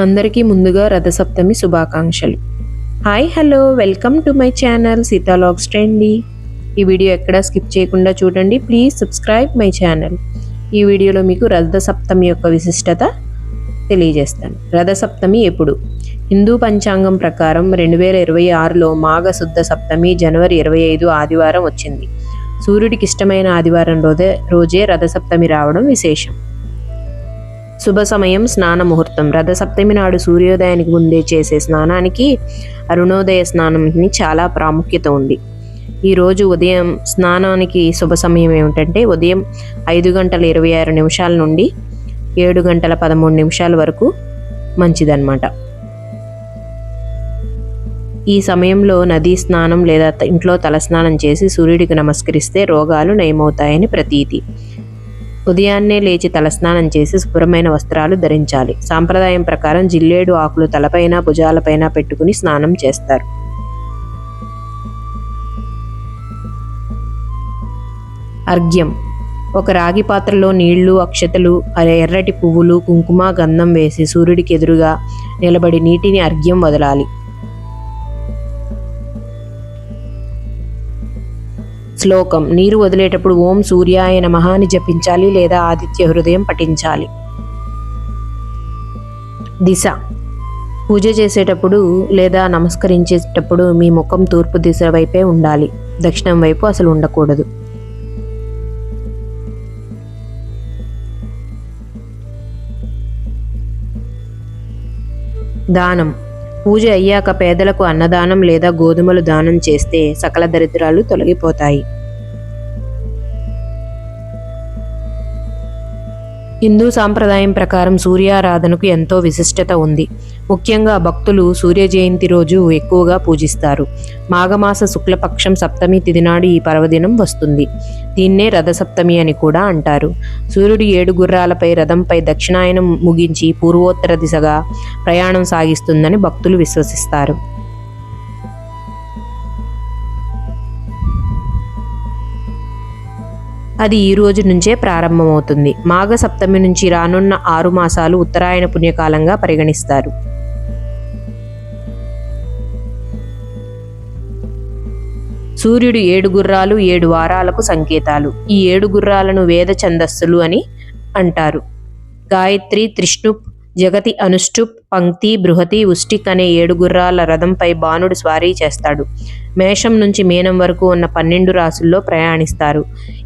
అందరికీ ముందుగా రథసప్తమి శుభాకాంక్షలు. Hi hello welcome to my channel Seetha vlogs trendy. ఈ వీడియో ఎక్కడా స్కిప్ చేయకుండా చూడండి. Please subscribe my channel. ఈ వీడియోలో మీకు రథసప్తమి యొక్క విశిష్టత తెలియజేస్తాను. రథసప్తమి ఎప్పుడు? హిందూ పంచాంగం ప్రకారం 2026లో మాఘ శుద్ధ సప్తమి జనవరి 25 ఆదివారం వచ్చింది. సూర్యుడికి ఇష్టమైన ఆదివారం రోజే రథసప్తమి రావడం విశేషం. శుభ సమయం స్నాన ముహూర్తం. రథసప్తమి నాడు సూర్యోదయానికి ముందే చేసే స్నానానికి అరుణోదయ స్నానానికి చాలా ప్రాముఖ్యత ఉంది. ఈరోజు ఉదయం స్నానానికి శుభ సమయం ఏమిటంటే ఉదయం 5:26 నుండి 7:13 వరకు మంచిదన్నమాట. ఈ సమయంలో నదీ స్నానం లేదా ఇంట్లో తలస్నానం చేసి సూర్యుడికి నమస్కరిస్తే రోగాలు నయమవుతాయని ప్రతీతి. ఉదయాన్నే లేచి తలస్నానం చేసి శుభ్రమైన వస్త్రాలు ధరించాలి. సాంప్రదాయం ప్రకారం జిల్లేడు ఆకులు తలపైన భుజాలపైన పెట్టుకుని స్నానం చేస్తారు. అర్ఘ్యం. ఒక రాగి పాత్రలో నీళ్లు, అక్షతలు, ఎర్రటి పువ్వులు, కుంకుమ, గంధం వేసి సూర్యుడికి ఎదురుగా నిలబడి నీటిని అర్ఘ్యం వదలాలి. శ్లోకం. నీరు వదిలేటప్పుడు ఓం సూర్యాయ నమః అని జపించాలి లేదా ఆదిత్య హృదయం పఠించాలి. దిశ. పూజ చేసేటప్పుడు లేదా నమస్కరించేటప్పుడు మీ ముఖం తూర్పు దిశ వైపే ఉండాలి. దక్షిణం వైపు అసలు ఉండకూడదు. దానం. పూజ అయ్యాక పేదలకు అన్నదానం లేదా గోధుమలు దానం చేస్తే సకల దరిద్రాలు తొలగిపోతాయి. హిందూ సాంప్రదాయం ప్రకారం సూర్యారాధనకు ఎంతో విశిష్టత ఉంది. ముఖ్యంగా భక్తులు సూర్య జయంతి రోజు ఎక్కువగా పూజిస్తారు. మాఘమాస శుక్లపక్షం సప్తమి తిథి నాడు ఈ పర్వదినం వస్తుంది. దీన్నే రథసప్తమి అని కూడా అంటారు. సూర్యుడు 7 గుర్రాలపై రథంపై దక్షిణాయనం ముగించి పూర్వోత్తర దిశగా ప్రయాణం సాగిస్తుందని భక్తులు విశ్వసిస్తారు. అది ఈ రోజు నుంచే ప్రారంభమవుతుంది. మాఘ సప్తమి నుంచి రానున్న 6 మాసాలు ఉత్తరాయణ పుణ్యకాలంగా పరిగణిస్తారు. సూర్యుడు 7 గుర్రాలు 7 వారాలకు సంకేతాలు. ఈ 7 గుర్రాలను వేద ఛందస్సులు అని అంటారు. గాయత్రి, త్రిష్ణుప్, జగతి, అనుష్టుప్, పంక్తి, బృహతి, ఉష్టిక్ అనే 7 గుర్రాల రథంపై బాణుడు స్వారీ చేస్తాడు. మేషం నుంచి మీనం వరకు ఉన్న 12 రాశుల్లో ప్రయాణిస్తారు.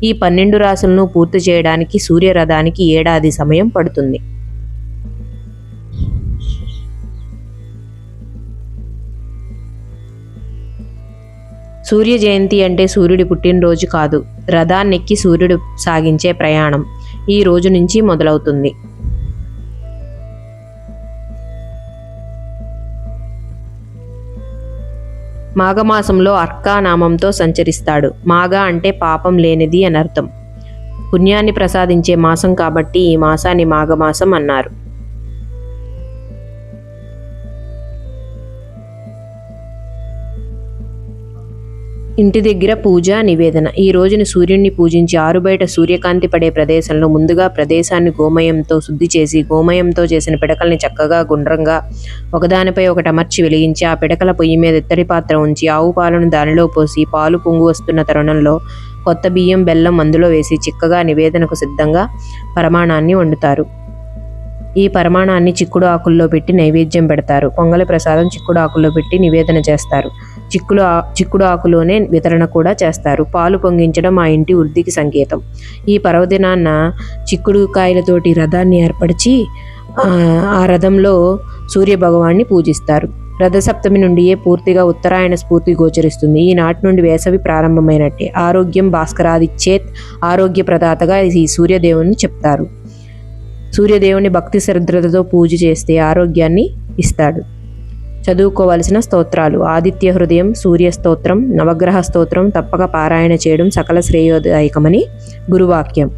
ఈ 12 రాశులను పూర్తి చేయడానికి సూర్యరథానికి ఏడాది సమయం పడుతుంది. సూర్య జయంతి అంటే సూర్యుడి పుట్టినరోజు కాదు, రథాన్నెక్కి సూర్యుడు సాగించే ప్రయాణం ఈ రోజు నుంచి మొదలవుతుంది. మాఘమాసంలో అర్కా నామంతో సంచరిస్తాడు. మాఘ అంటే పాపం లేనిది అని అర్థం. పుణ్యాన్ని ప్రసాదించే మాసం కాబట్టి ఈ మాసాన్ని మాఘమాసం అన్నారు. ఇంటి దగ్గర పూజ నివేదన. ఈ రోజున సూర్యుడిని పూజించి ఆరుబయట సూర్యకాంతి పడే ప్రదేశంలో ముందుగా ప్రదేశాన్ని గోమయంతో శుద్ధి చేసి గోమయంతో చేసిన పిడకల్ని చక్కగా గుండ్రంగా ఒకదానిపై ఒకటి అమర్చి వెలిగించి ఆ పిడకల పొయ్యి మీద ఇత్తడి పాత్ర ఉంచి ఆవు పాలను దానిలో పోసి పాలు పొంగు వస్తున్న తరుణంలో కొత్త బియ్యం, బెల్లం అందులో వేసి చిక్కగా నివేదనకు సిద్ధంగా పరమాణాన్ని వండుతారు. ఈ పరమాణాన్ని చిక్కుడు ఆకుల్లో పెట్టి నైవేద్యం పెడతారు. పొంగలి ప్రసాదం చిక్కుడు ఆకుల్లో పెట్టి నివేదన చేస్తారు. చిక్కుడు ఆకులోనే వితరణ కూడా చేస్తారు. పాలు పొంగించడం ఆ ఇంటి వృద్ధికి సంకేతం. ఈ పర్వదినాన్న చిక్కుడు కాయలతోటి రథాన్ని ఏర్పరిచి ఆ రథంలో సూర్య భగవాన్ని పూజిస్తారు. రథసప్తమి నుండియే పూర్తిగా ఉత్తరాయణ స్ఫూర్తి గోచరిస్తుంది. ఈనాటి నుండి వేసవి ప్రారంభమైనట్టే. ఆరోగ్యం భాస్కరాదిచ్చేత్. ఆరోగ్య ప్రదాతగా ఈ సూర్యదేవుని చెప్తారు. సూర్యదేవుని భక్తి శ్రద్ధలతో పూజ చేస్తే ఆరోగ్యాన్ని ఇస్తాడు. చదువుకోవలసిన స్తోత్రాలు: ఆదిత్య హృదయం, సూర్య స్తోత్రం, నవగ్రహ స్తోత్రం తప్పక పారాయణ చేయడం సకల శ్రేయోదాయకమని గురువాక్యం.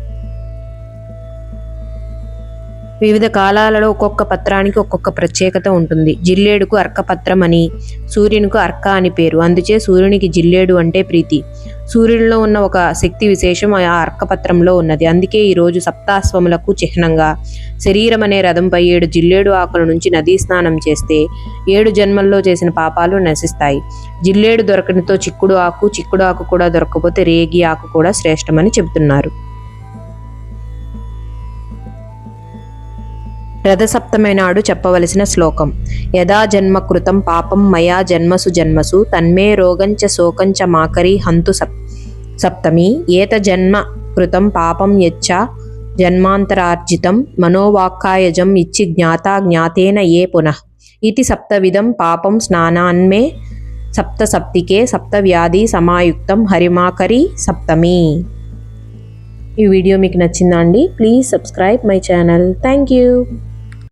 వివిధ కాలాలలో ఒక్కొక్క పత్రానికి ఒక్కొక్క ప్రత్యేకత ఉంటుంది. జిల్లేడుకు అర్కపత్రం అని, సూర్యునికి అర్క అని పేరు. అందుచే సూర్యునికి జిల్లేడు అంటే ప్రీతి. సూర్యునిలో ఉన్న ఒక శక్తి విశేషం ఆ అర్కపత్రంలో ఉన్నది. అందుకే ఈరోజు సప్తాశ్వములకు చిహ్నంగా శరీరం అనే రథంపై 7 జిల్లేడు ఆకుల నుంచి నదీ స్నానం చేస్తే 7 జన్మల్లో చేసిన పాపాలు నశిస్తాయి. జిల్లేడు దొరకనితో చిక్కుడు ఆకు కూడా దొరకకపోతే రేగి ఆకు కూడా శ్రేష్టమని చెబుతున్నారు. రథసప్తమి నాడు చెప్పవలసిన శ్లోకం. యదా జన్మకృతం పాపం మయా జన్మసు తన్మే రోగంచ శోకంచ మాకరి హంతు సప్తమి. ఏత జన్మ కృతం పాపం యచ్చ జన్మాంతరార్జితం మనోవాక్కాయజం ఇచ్చి జ్ఞాతేన ఏ పునః ఇతి సప్తవిధం పాపం స్నానాన్మే సప్తసప్తికే సప్తవ్యాధి సమాయుక్తం హరిమాకరి సప్తమి. ఈ వీడియో మీకు నచ్చిందా అండి? Please subscribe my channel. Thank you.